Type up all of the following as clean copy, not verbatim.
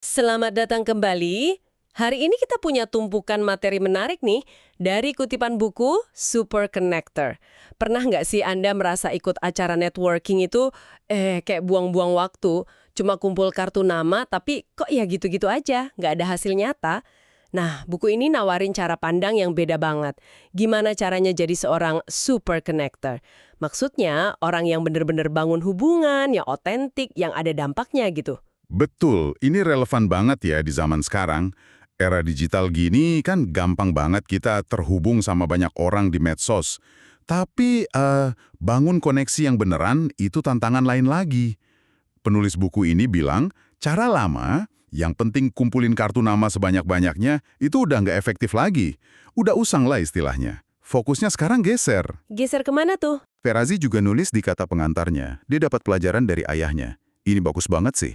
Selamat datang kembali. Hari ini kita punya tumpukan materi menarik nih dari kutipan buku Super Connector. Pernah nggak sih Anda merasa ikut acara networking itu kayak buang-buang waktu, cuma kumpul kartu nama tapi kok ya gitu-gitu aja, nggak ada hasil nyata? Nah, buku ini nawarin cara pandang yang beda banget. Gimana caranya jadi seorang super connector? Maksudnya, orang yang bener-bener bangun hubungan, yang otentik, yang ada dampaknya gitu. Betul, ini relevan banget ya di zaman sekarang. Era digital gini kan gampang banget kita terhubung sama banyak orang di medsos. Tapi bangun koneksi yang beneran itu tantangan lain lagi. Penulis buku ini bilang, cara lama, yang penting kumpulin kartu nama sebanyak-banyaknya, itu udah nggak efektif lagi. Udah usang lah istilahnya. Fokusnya sekarang geser. Geser kemana tuh? Ferazi juga nulis di kata pengantarnya, dia dapat pelajaran dari ayahnya. Ini bagus banget sih.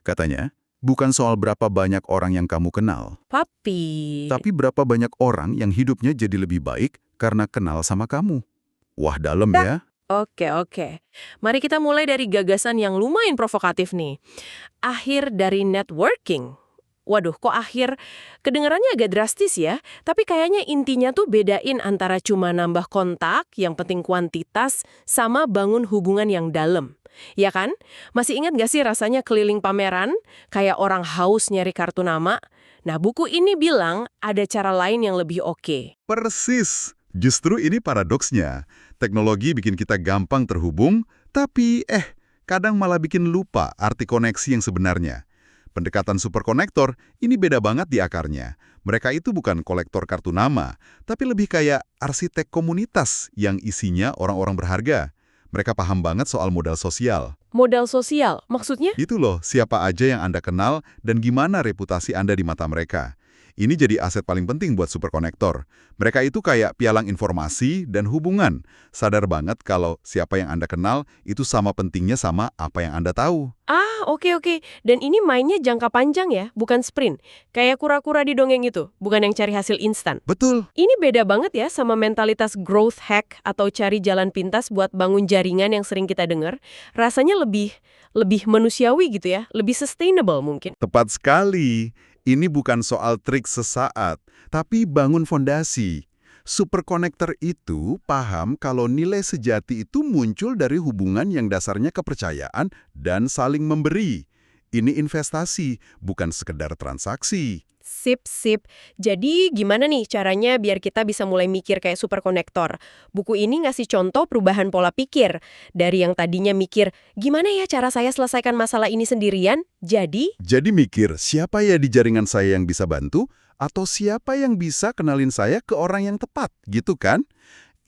Katanya, bukan soal berapa banyak orang yang kamu kenal, Papi. tapi berapa banyak orang yang hidupnya jadi lebih baik karena kenal sama kamu. Wah, dalam ya. Oke. Mari kita mulai dari gagasan yang lumayan provokatif nih. Akhir dari networking. Waduh, kok akhir? Kedengarannya agak drastis ya, tapi kayaknya intinya tuh bedain antara cuma nambah kontak, yang penting kuantitas, sama bangun hubungan yang dalam. Ya kan? Masih ingat gak sih rasanya keliling pameran? Kayak orang haus nyari kartu nama? Nah, buku ini bilang ada cara lain yang lebih oke. Persis. Justru ini paradoksnya. Teknologi bikin kita gampang terhubung, tapi kadang malah bikin lupa arti koneksi yang sebenarnya. Pendekatan superkonektor ini beda banget di akarnya. Mereka itu bukan kolektor kartu nama, tapi lebih kayak arsitek komunitas yang isinya orang-orang berharga. Mereka paham banget soal modal sosial. Modal sosial, maksudnya? Itu loh, siapa aja yang Anda kenal dan gimana reputasi Anda di mata mereka. Ini jadi aset paling penting buat superkonektor. Mereka itu kayak pialang informasi dan hubungan. Sadar banget kalau siapa yang Anda kenal itu sama pentingnya sama apa yang Anda tahu. Oke. Dan ini mainnya jangka panjang ya, bukan sprint. Kayak kura-kura di dongeng itu, bukan yang cari hasil instan. Betul. Ini beda banget ya sama mentalitas growth hack atau cari jalan pintas buat bangun jaringan yang sering kita dengar. Rasanya lebih manusiawi gitu ya, lebih sustainable mungkin. Tepat sekali. Ini bukan soal trik sesaat, tapi bangun fondasi. Superkonektor itu paham kalau nilai sejati itu muncul dari hubungan yang dasarnya kepercayaan dan saling memberi. Ini investasi, bukan sekedar transaksi. Sip. Jadi gimana nih caranya biar kita bisa mulai mikir kayak super konektor? Buku ini ngasih contoh perubahan pola pikir. Dari yang tadinya mikir, gimana ya cara saya selesaikan masalah ini sendirian? Jadi mikir, siapa ya di jaringan saya yang bisa bantu? Atau siapa yang bisa kenalin saya ke orang yang tepat, gitu kan?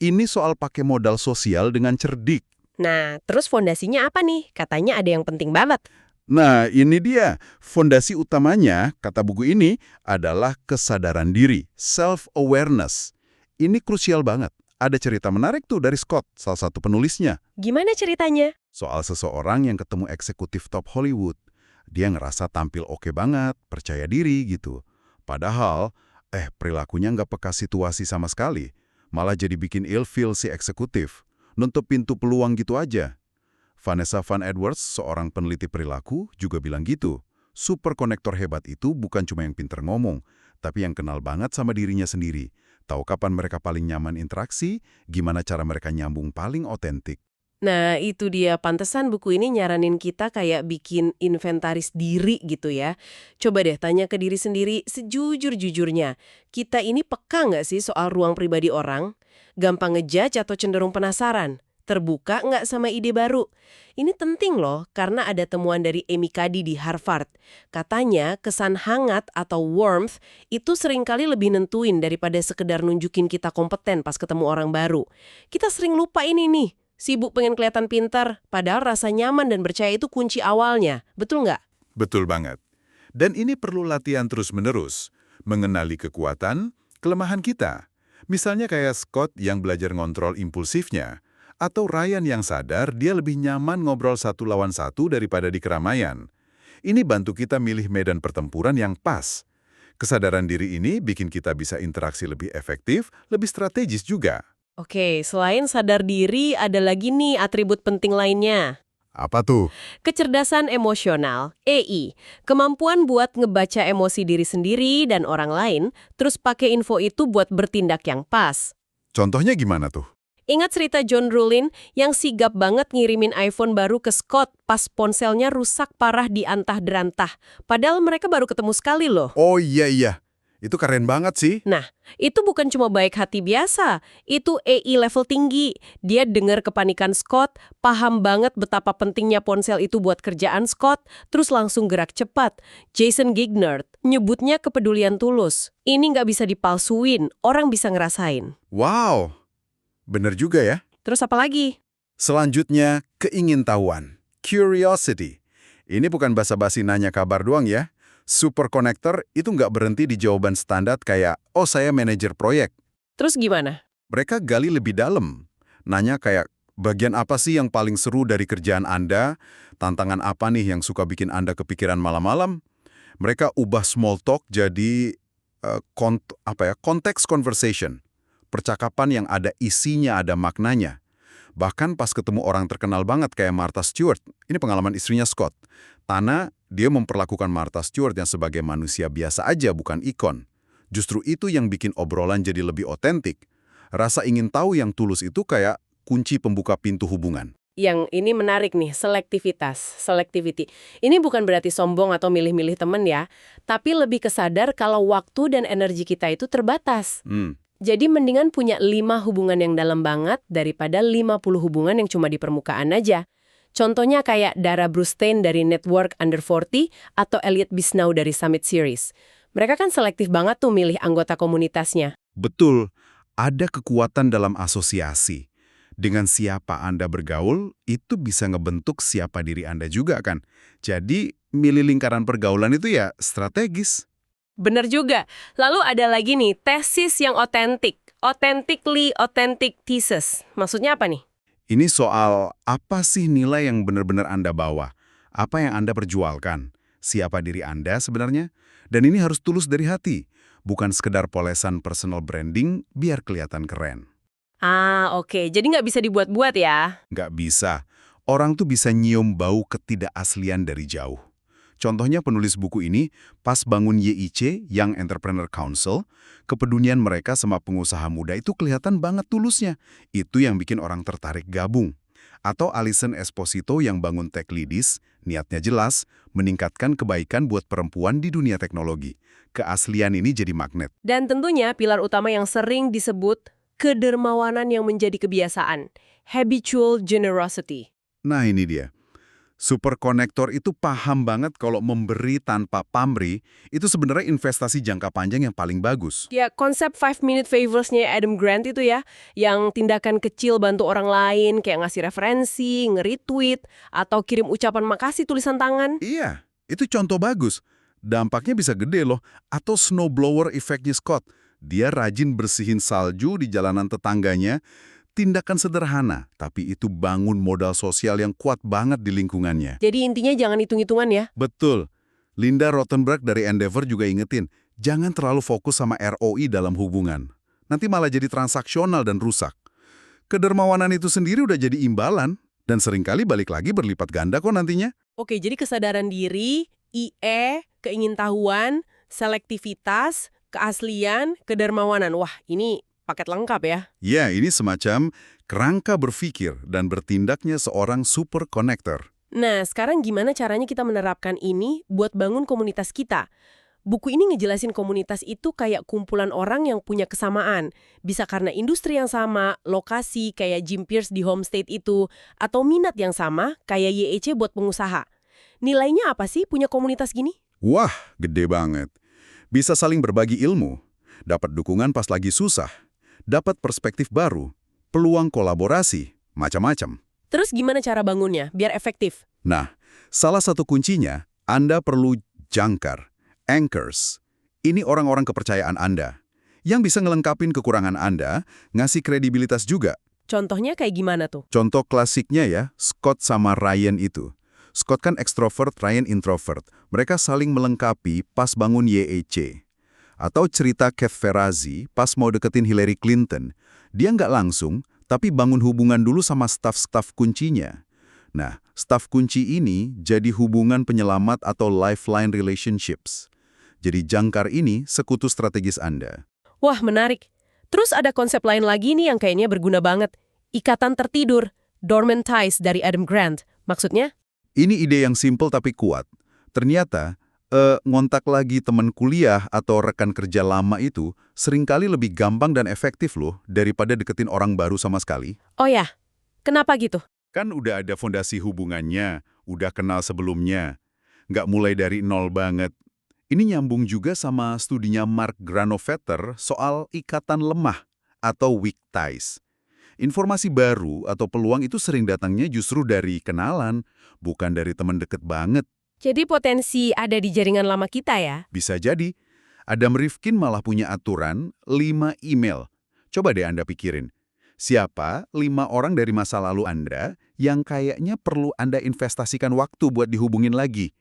Ini soal pakai modal sosial dengan cerdik. Nah, terus fondasinya apa nih? Katanya ada yang penting banget. Nah, ini dia. Fondasi utamanya, kata buku ini, adalah kesadaran diri, self-awareness. Ini krusial banget. Ada cerita menarik tuh dari Scott, salah satu penulisnya. Gimana ceritanya? Soal seseorang yang ketemu eksekutif top Hollywood. Dia ngerasa tampil oke banget, percaya diri gitu. Padahal, perilakunya nggak peka situasi sama sekali. Malah jadi bikin ilfeel si eksekutif. Nutup pintu peluang gitu aja. Vanessa Van Edwards, seorang peneliti perilaku, juga bilang gitu. Superkonektor hebat itu bukan cuma yang pinter ngomong, tapi yang kenal banget sama dirinya sendiri. Tahu kapan mereka paling nyaman interaksi, gimana cara mereka nyambung paling otentik. Nah, itu dia. Pantesan buku ini nyaranin kita kayak bikin inventaris diri gitu ya. Coba deh tanya ke diri sendiri sejujur-jujurnya. Kita ini peka nggak sih soal ruang pribadi orang? Gampang ngejudge atau cenderung penasaran? Terbuka nggak sama ide baru? Ini penting loh, karena ada temuan dari Amy Cuddy di Harvard. Katanya, kesan hangat atau warmth itu seringkali lebih nentuin daripada sekedar nunjukin kita kompeten pas ketemu orang baru. Kita sering lupa ini nih. Sibuk pengen kelihatan pintar, padahal rasa nyaman dan percaya itu kunci awalnya. Betul nggak? Betul banget. Dan ini perlu latihan terus-menerus. Mengenali kekuatan, kelemahan kita. Misalnya kayak Scott yang belajar ngontrol impulsifnya. Atau Ryan yang sadar dia lebih nyaman ngobrol satu lawan satu daripada di keramaian. Ini bantu kita milih medan pertempuran yang pas. Kesadaran diri ini bikin kita bisa interaksi lebih efektif, lebih strategis juga. Oke, selain sadar diri, ada lagi nih atribut penting lainnya. Apa tuh? Kecerdasan emosional, EI, kemampuan buat ngebaca emosi diri sendiri dan orang lain, terus pakai info itu buat bertindak yang pas. Contohnya gimana tuh? Ingat cerita John Rulin yang sigap banget ngirimin iPhone baru ke Scott pas ponselnya rusak parah di antah-derantah. Padahal mereka baru ketemu sekali loh. Oh iya. Itu keren banget sih. Nah, itu bukan cuma baik hati biasa, itu EI level tinggi. Dia dengar kepanikan Scott, paham banget betapa pentingnya ponsel itu buat kerjaan Scott, terus langsung gerak cepat. Jason Gignard nyebutnya kepedulian tulus. Ini nggak bisa dipalsuin, orang bisa ngerasain. Wow, bener juga ya. Terus apa lagi? Selanjutnya, keingintahuan. Curiosity. Ini bukan basa-basi nanya kabar doang ya. Super connector itu nggak berhenti di jawaban standar kayak, oh saya manajer proyek. Terus gimana? Mereka gali lebih dalam. Nanya kayak, bagian apa sih yang paling seru dari kerjaan Anda? Tantangan apa nih yang suka bikin Anda kepikiran malam-malam? Mereka ubah small talk jadi konteks conversation. Percakapan yang ada isinya, ada maknanya. Bahkan pas ketemu orang terkenal banget kayak Martha Stewart, ini pengalaman istrinya Scott. Tana, dia memperlakukan Martha Stewart yang sebagai manusia biasa aja, bukan ikon. Justru itu yang bikin obrolan jadi lebih otentik. Rasa ingin tahu yang tulus itu kayak kunci pembuka pintu hubungan. Yang ini menarik nih, selectivity. Ini bukan berarti sombong atau milih-milih temen ya, tapi lebih kesadar kalau waktu dan energi kita itu terbatas. Jadi mendingan punya 5 hubungan yang dalam banget daripada 50 hubungan yang cuma di permukaan aja. Contohnya kayak Dara Brustein dari Network Under 40 atau Elliot Bisnow dari Summit Series. Mereka kan selektif banget tuh milih anggota komunitasnya. Betul, ada kekuatan dalam asosiasi. Dengan siapa Anda bergaul, itu bisa ngebentuk siapa diri Anda juga kan. Jadi, milih lingkaran pergaulan itu ya strategis. Bener juga. Lalu ada lagi nih, tesis yang otentik. Authentically authentic thesis. Maksudnya apa nih? Ini soal apa sih nilai yang benar-benar Anda bawa? Apa yang Anda perjualkan? Siapa diri Anda sebenarnya? Dan ini harus tulus dari hati. Bukan sekedar polesan personal branding biar kelihatan keren. Oke. Jadi nggak bisa dibuat-buat ya? Nggak bisa. Orang tuh bisa nyium bau ketidakaslian dari jauh. Contohnya penulis buku ini, pas bangun YIC, Young Entrepreneur Council, kepedulian mereka sama pengusaha muda itu kelihatan banget tulusnya. Itu yang bikin orang tertarik gabung. Atau Alison Esposito yang bangun Tech Leaders, niatnya jelas, meningkatkan kebaikan buat perempuan di dunia teknologi. Keaslian ini jadi magnet. Dan tentunya pilar utama yang sering disebut kedermawanan yang menjadi kebiasaan. Habitual generosity. Nah ini dia. Super connector itu paham banget kalau memberi tanpa pamrih itu sebenarnya investasi jangka panjang yang paling bagus. Ya, konsep 5-minute favorsnya Adam Grant itu ya, yang tindakan kecil bantu orang lain, kayak ngasih referensi, nge-retweet, atau kirim ucapan makasih tulisan tangan. Iya, itu contoh bagus. Dampaknya bisa gede loh. Atau snowblower efeknya Scott. Dia rajin bersihin salju di jalanan tetangganya. Tindakan sederhana, tapi itu bangun modal sosial yang kuat banget di lingkungannya. Jadi intinya jangan hitung-hitungan ya. Betul. Linda Rothenberg dari Endeavor juga ingetin, jangan terlalu fokus sama ROI dalam hubungan. Nanti malah jadi transaksional dan rusak. Kedermawanan itu sendiri udah jadi imbalan, dan seringkali balik lagi berlipat ganda kok nantinya. Oke, jadi kesadaran diri, IE, keingintahuan, selektivitas, keaslian, kedermawanan. Wah, ini paket lengkap ya. Ya, ini semacam kerangka berpikir dan bertindaknya seorang super connector. Nah, sekarang gimana caranya kita menerapkan ini buat bangun komunitas kita? Buku ini ngejelasin komunitas itu kayak kumpulan orang yang punya kesamaan. Bisa karena industri yang sama, lokasi kayak Jim Pierce di Homestay itu, atau minat yang sama kayak YEC buat pengusaha. Nilainya apa sih punya komunitas gini? Wah, gede banget. Bisa saling berbagi ilmu, dapat dukungan pas lagi susah, dapat perspektif baru, peluang kolaborasi, macam-macam. Terus gimana cara bangunnya biar efektif? Nah, salah satu kuncinya, Anda perlu jangkar, anchors. Ini orang-orang kepercayaan Anda, yang bisa ngelengkapin kekurangan Anda, ngasih kredibilitas juga. Contohnya kayak gimana tuh? Contoh klasiknya ya, Scott sama Ryan itu. Scott kan ekstrovert, Ryan introvert. Mereka saling melengkapi pas bangun YEC. Atau cerita Keith Ferrazzi pas mau deketin Hillary Clinton. Dia nggak langsung, tapi bangun hubungan dulu sama staf-staf kuncinya. Nah, Staf kunci ini jadi hubungan penyelamat atau lifeline relationships. Jadi jangkar ini sekutu strategis Anda. Wah, menarik. Terus ada konsep lain lagi nih yang kayaknya berguna banget. Ikatan tertidur, dormant ties dari Adam Grant. Maksudnya? Ini ide yang simpel tapi kuat. Ternyata, ngontak lagi teman kuliah atau rekan kerja lama itu seringkali lebih gampang dan efektif loh daripada deketin orang baru sama sekali. Oh ya, kenapa gitu? Kan udah ada fondasi hubungannya, udah kenal sebelumnya. Nggak mulai dari nol banget. Ini nyambung juga sama studinya Mark Granovetter soal ikatan lemah atau weak ties. Informasi baru atau peluang itu sering datangnya justru dari kenalan, bukan dari teman deket banget. Jadi potensi ada di jaringan lama kita ya? Bisa jadi, Adam Rifkin malah punya aturan 5 email. Coba deh Anda pikirin. Siapa 5 orang dari masa lalu Anda yang kayaknya perlu Anda investasikan waktu buat dihubungin lagi?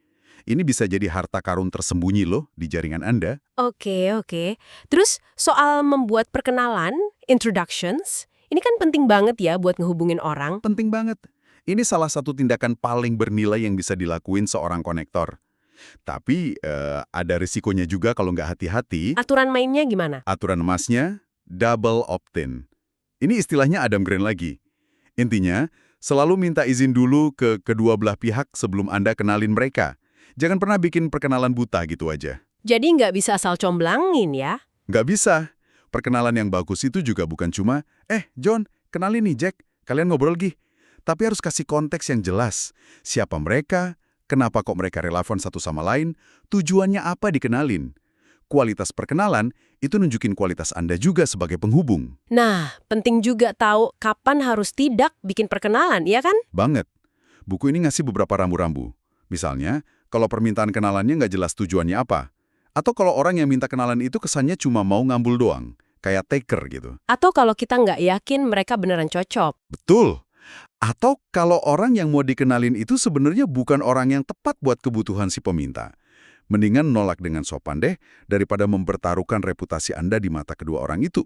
Ini bisa jadi harta karun tersembunyi loh di jaringan Anda. Oke. Terus soal membuat perkenalan, introductions, ini kan penting banget ya buat ngehubungin orang. Penting banget. Ini salah satu tindakan paling bernilai yang bisa dilakuin seorang konektor. Tapi ada risikonya juga kalau nggak hati-hati. Aturan mainnya gimana? Aturan emasnya, double opt-in. Ini istilahnya Adam Grant lagi. Intinya, selalu minta izin dulu ke kedua belah pihak sebelum Anda kenalin mereka. Jangan pernah bikin perkenalan buta gitu aja. Jadi nggak bisa asal comblangin ya? Nggak bisa. Perkenalan yang bagus itu juga bukan cuma, John, kenalin nih Jack, kalian ngobrol gih. Tapi harus kasih konteks yang jelas. Siapa mereka, kenapa kok mereka relevan satu sama lain, tujuannya apa dikenalin. Kualitas perkenalan itu nunjukin kualitas Anda juga sebagai penghubung. Nah, penting juga tahu kapan harus tidak bikin perkenalan, ya kan? Banget. Buku ini ngasih beberapa rambu-rambu. Misalnya, kalau permintaan kenalannya nggak jelas tujuannya apa. Atau kalau orang yang minta kenalan itu kesannya cuma mau ngambul doang. Kayak taker gitu. Atau kalau kita nggak yakin mereka beneran cocok. Betul. Atau kalau orang yang mau dikenalin itu sebenarnya bukan orang yang tepat buat kebutuhan si peminta. Mendingan nolak dengan sopan deh daripada mempertaruhkan reputasi Anda di mata kedua orang itu.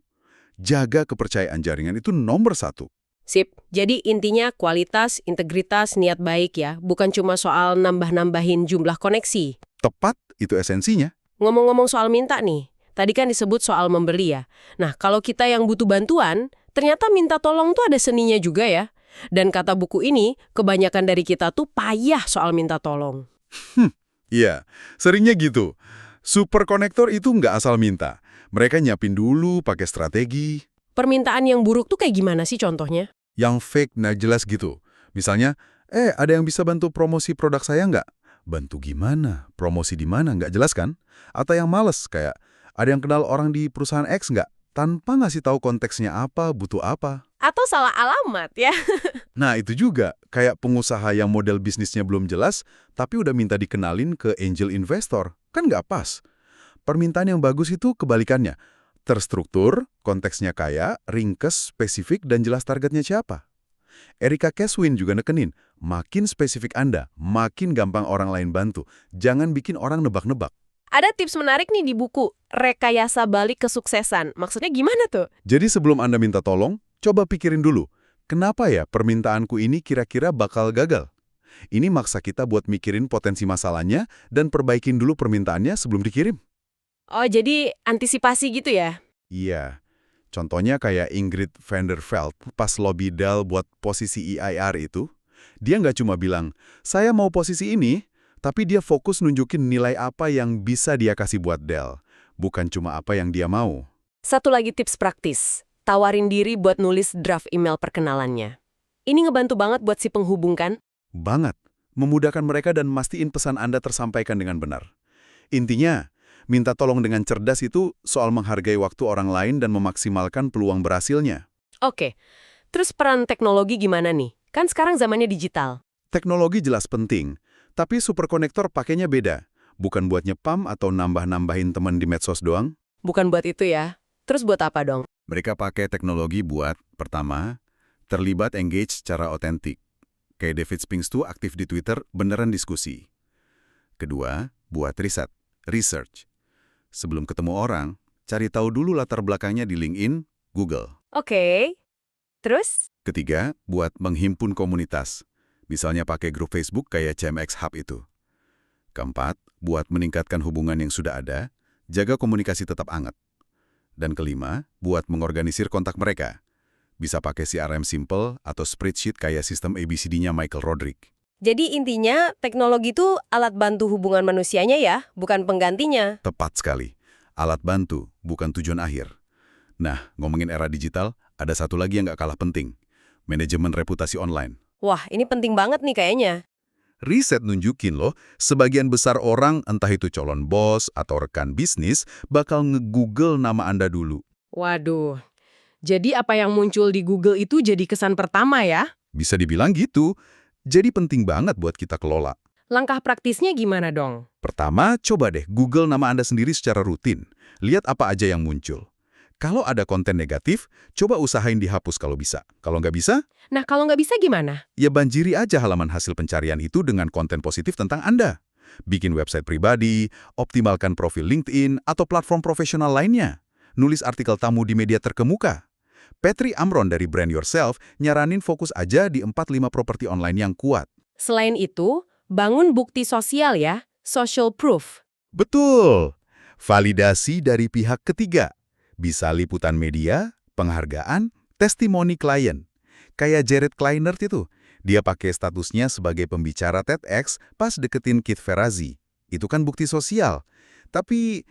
Jaga kepercayaan jaringan itu nomor 1. Sip, jadi intinya kualitas, integritas, niat baik ya. Bukan cuma soal nambah-nambahin jumlah koneksi. Tepat, itu esensinya. Ngomong-ngomong soal minta nih, tadi kan disebut soal membeli ya. Nah, kalau kita yang butuh bantuan, ternyata minta tolong tuh ada seninya juga ya. Dan kata buku ini, kebanyakan dari kita tuh payah soal minta tolong. Iya, seringnya gitu. Super konektor itu nggak asal minta. Mereka nyiapin dulu pakai strategi. Permintaan yang buruk tuh kayak gimana sih contohnya? Yang fake, nggak jelas gitu. Misalnya, ada yang bisa bantu promosi produk saya nggak? Bantu gimana? Promosi di mana? Nggak jelas kan? Atau yang males, kayak ada yang kenal orang di perusahaan X nggak? Tanpa ngasih tahu konteksnya apa, butuh apa. Atau salah alamat ya? Nah, itu juga. Kayak pengusaha yang model bisnisnya belum jelas, tapi udah minta dikenalin ke angel investor. Kan nggak pas. Permintaan yang bagus itu kebalikannya. Terstruktur, konteksnya kaya, ringkes, spesifik, dan jelas targetnya siapa. Erika Keswin juga nekenin, makin spesifik Anda, makin gampang orang lain bantu. Jangan bikin orang nebak-nebak. Ada tips menarik nih di buku, Rekayasa Balik Kesuksesan. Maksudnya gimana tuh? Jadi sebelum Anda minta tolong, coba pikirin dulu, kenapa ya permintaanku ini kira-kira bakal gagal? Ini maksa kita buat mikirin potensi masalahnya dan perbaikin dulu permintaannya sebelum dikirim. Oh, jadi antisipasi gitu ya? Iya. Contohnya kayak Ingrid van der Veld pas lobby Dell buat posisi EIR itu, dia nggak cuma bilang, saya mau posisi ini, tapi dia fokus nunjukin nilai apa yang bisa dia kasih buat Dell, bukan cuma apa yang dia mau. Satu lagi tips praktis, tawarin diri buat nulis draft email perkenalannya. Ini ngebantu banget buat si penghubung kan? Banget. Memudahkan mereka dan mastiin pesan Anda tersampaikan dengan benar. Intinya, minta tolong dengan cerdas itu soal menghargai waktu orang lain dan memaksimalkan peluang berhasilnya. Oke, terus peran teknologi gimana nih? Kan sekarang zamannya digital. Teknologi jelas penting, tapi superkonektor pakainya beda. Bukan buat nyepam atau nambah-nambahin teman di medsos doang. Bukan buat itu ya. Terus buat apa dong? Mereka pakai teknologi buat, pertama, terlibat engage secara otentik. Kayak David Spinks tuh aktif di Twitter, beneran diskusi. Kedua, buat riset, research. Sebelum ketemu orang, cari tahu dulu latar belakangnya di LinkedIn, Google. Oke. Terus? Ketiga, buat menghimpun komunitas. Misalnya pakai grup Facebook kayak CMX Hub itu. Keempat, buat meningkatkan hubungan yang sudah ada, jaga komunikasi tetap hangat. Dan kelima, buat mengorganisir kontak mereka. Bisa pakai CRM simple atau spreadsheet kayak sistem ABCD-nya Michael Rodrick. Jadi intinya teknologi itu alat bantu hubungan manusianya ya, bukan penggantinya. Tepat sekali. Alat bantu, bukan tujuan akhir. Nah, ngomongin era digital, ada satu lagi yang nggak kalah penting. Manajemen reputasi online. Wah, ini penting banget nih kayaknya. Riset nunjukin loh, sebagian besar orang, entah itu calon bos atau rekan bisnis, bakal nge-google nama Anda dulu. Waduh, jadi apa yang muncul di Google itu jadi kesan pertama ya? Bisa dibilang gitu. Jadi penting banget buat kita kelola. Langkah praktisnya gimana dong? Pertama, coba deh Google nama Anda sendiri secara rutin. Lihat apa aja yang muncul. Kalau ada konten negatif, coba usahain dihapus kalau bisa. Kalau nggak bisa, Nah, kalau nggak bisa gimana? ya banjiri aja halaman hasil pencarian itu dengan konten positif tentang Anda. Bikin website pribadi, optimalkan profil LinkedIn atau platform profesional lainnya. Nulis artikel tamu di media terkemuka. Petri Amron dari Brand Yourself nyaranin fokus aja di 4-5 properti online yang kuat. Selain itu, bangun bukti sosial ya, social proof. Betul! Validasi dari pihak ketiga. Bisa liputan media, penghargaan, testimoni klien. Kayak Jared Kleiner itu. Dia pakai statusnya sebagai pembicara TEDx pas deketin Keith Ferrazzi. Itu kan bukti sosial. Tapi,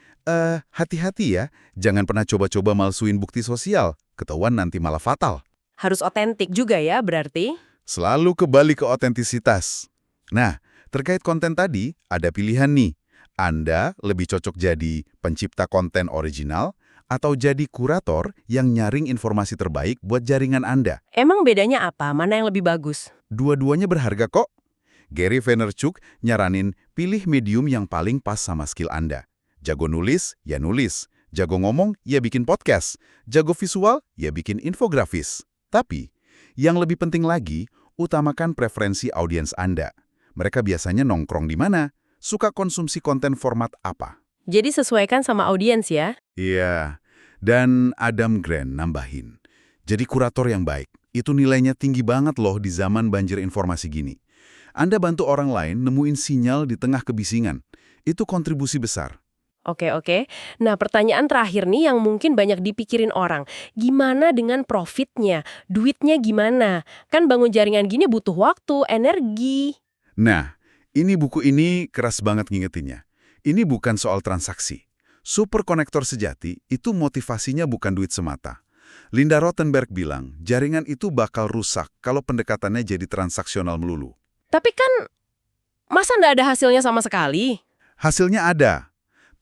hati-hati ya. Jangan pernah coba-coba malsuin bukti sosial. Ketahuan nanti malah fatal. Harus otentik juga ya berarti? Selalu kembali ke otentisitas. Nah, terkait konten tadi, ada pilihan nih. Anda lebih cocok jadi pencipta konten original atau jadi kurator yang nyaring informasi terbaik buat jaringan Anda. Emang bedanya apa? Mana yang lebih bagus? Dua-duanya berharga kok. Gary Vaynerchuk nyaranin pilih medium yang paling pas sama skill Anda. Jago nulis, ya nulis. Jago ngomong, ya bikin podcast. Jago visual, ya bikin infografis. Tapi, yang lebih penting lagi, utamakan preferensi audiens Anda. Mereka biasanya nongkrong di mana? Suka konsumsi konten format apa? Jadi sesuaikan sama audiens ya? Iya, dan Adam Grant nambahin. Jadi kurator yang baik, itu nilainya tinggi banget loh di zaman banjir informasi gini. Anda bantu orang lain nemuin sinyal di tengah kebisingan. Itu kontribusi besar. Oke. Nah, pertanyaan terakhir nih yang mungkin banyak dipikirin orang. Gimana dengan profitnya? Duitnya gimana? Kan bangun jaringan gini butuh waktu, energi. Nah, buku ini keras banget ngingetinnya. Ini bukan soal transaksi. Super konektor sejati itu motivasinya bukan duit semata. Linda Rottenberg bilang, jaringan itu bakal rusak kalau pendekatannya jadi transaksional melulu. Tapi kan, masa nggak ada hasilnya sama sekali? Hasilnya ada.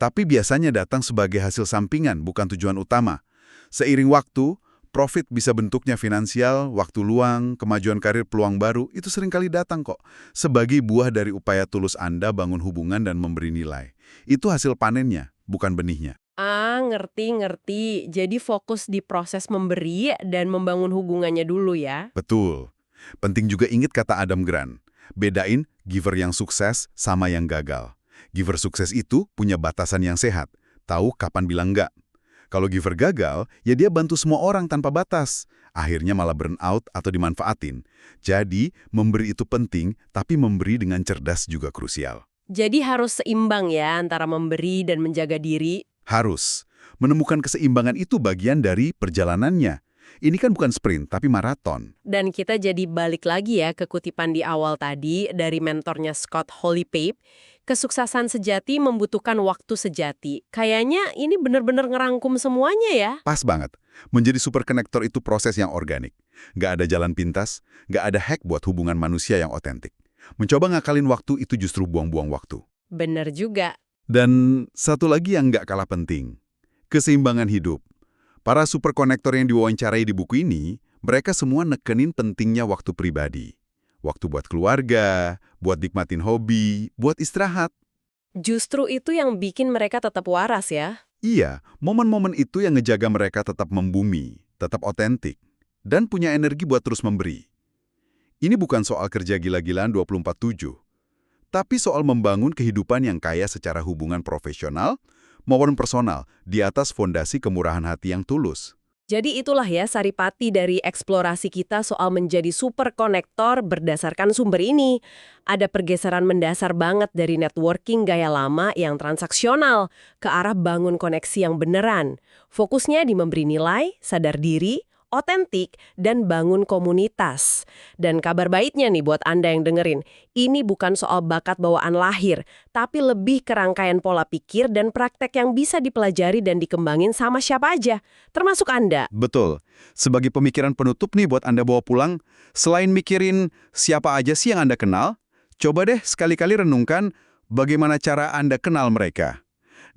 Tapi biasanya datang sebagai hasil sampingan, bukan tujuan utama. Seiring waktu, profit bisa bentuknya finansial, waktu luang, kemajuan karir, peluang baru, itu seringkali datang kok. Sebagai buah dari upaya tulus Anda bangun hubungan dan memberi nilai. Itu hasil panennya, bukan benihnya. Ah, ngerti. Jadi fokus di proses memberi dan membangun hubungannya dulu ya. Betul. Penting juga ingat kata Adam Grant. Bedain giver yang sukses sama yang gagal. Giver sukses itu punya batasan yang sehat, tahu kapan bilang enggak. Kalau giver gagal, ya dia bantu semua orang tanpa batas. Akhirnya malah burn out atau dimanfaatin. Jadi, memberi itu penting, tapi memberi dengan cerdas juga krusial. Jadi harus seimbang ya antara memberi dan menjaga diri. Harus. Menemukan keseimbangan itu bagian dari perjalanannya. Ini kan bukan sprint, tapi maraton. Dan kita jadi balik lagi ya ke kutipan di awal tadi dari mentornya Scott Hollipay. Kesuksesan sejati membutuhkan waktu sejati. Kayaknya ini benar-benar ngerangkum semuanya ya. Pas banget. Menjadi super connector itu proses yang organik. Nggak ada jalan pintas, nggak ada hack buat hubungan manusia yang otentik. Mencoba ngakalin waktu itu justru buang-buang waktu. Bener juga. Dan satu lagi yang nggak kalah penting, keseimbangan hidup. Para super konektor yang diwawancarai di buku ini, mereka semua nekenin pentingnya waktu pribadi. Waktu buat keluarga, buat nikmatin hobi, buat istirahat. Justru itu yang bikin mereka tetap waras ya. Iya, momen-momen itu yang ngejaga mereka tetap membumi, tetap otentik, dan punya energi buat terus memberi. Ini bukan soal kerja gila-gilaan 24/7, tapi soal membangun kehidupan yang kaya secara hubungan profesional maupun personal di atas fondasi kemurahan hati yang tulus. Jadi itulah ya saripati dari eksplorasi kita soal menjadi super konektor berdasarkan sumber ini. Ada pergeseran mendasar banget dari networking gaya lama yang transaksional ke arah bangun koneksi yang beneran. Fokusnya di memberi nilai, sadar diri, otentik, dan bangun komunitas. Dan kabar baiknya nih buat Anda yang dengerin, ini bukan soal bakat bawaan lahir, tapi lebih ke rangkaian pola pikir dan praktek yang bisa dipelajari dan dikembangin sama siapa aja, termasuk Anda. Betul. Sebagai pemikiran penutup nih buat Anda bawa pulang, selain mikirin siapa aja sih yang Anda kenal, coba deh sekali-kali renungkan bagaimana cara Anda kenal mereka.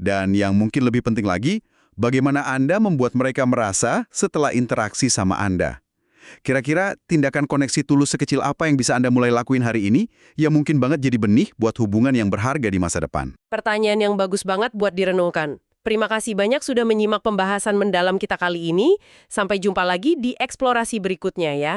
Dan yang mungkin lebih penting lagi, bagaimana Anda membuat mereka merasa setelah interaksi sama Anda. Kira-kira tindakan koneksi tulus sekecil apa yang bisa Anda mulai lakuin hari ini yang mungkin banget jadi benih buat hubungan yang berharga di masa depan? Pertanyaan yang bagus banget buat direnungkan. Terima kasih banyak sudah menyimak pembahasan mendalam kita kali ini. Sampai jumpa lagi di eksplorasi berikutnya ya.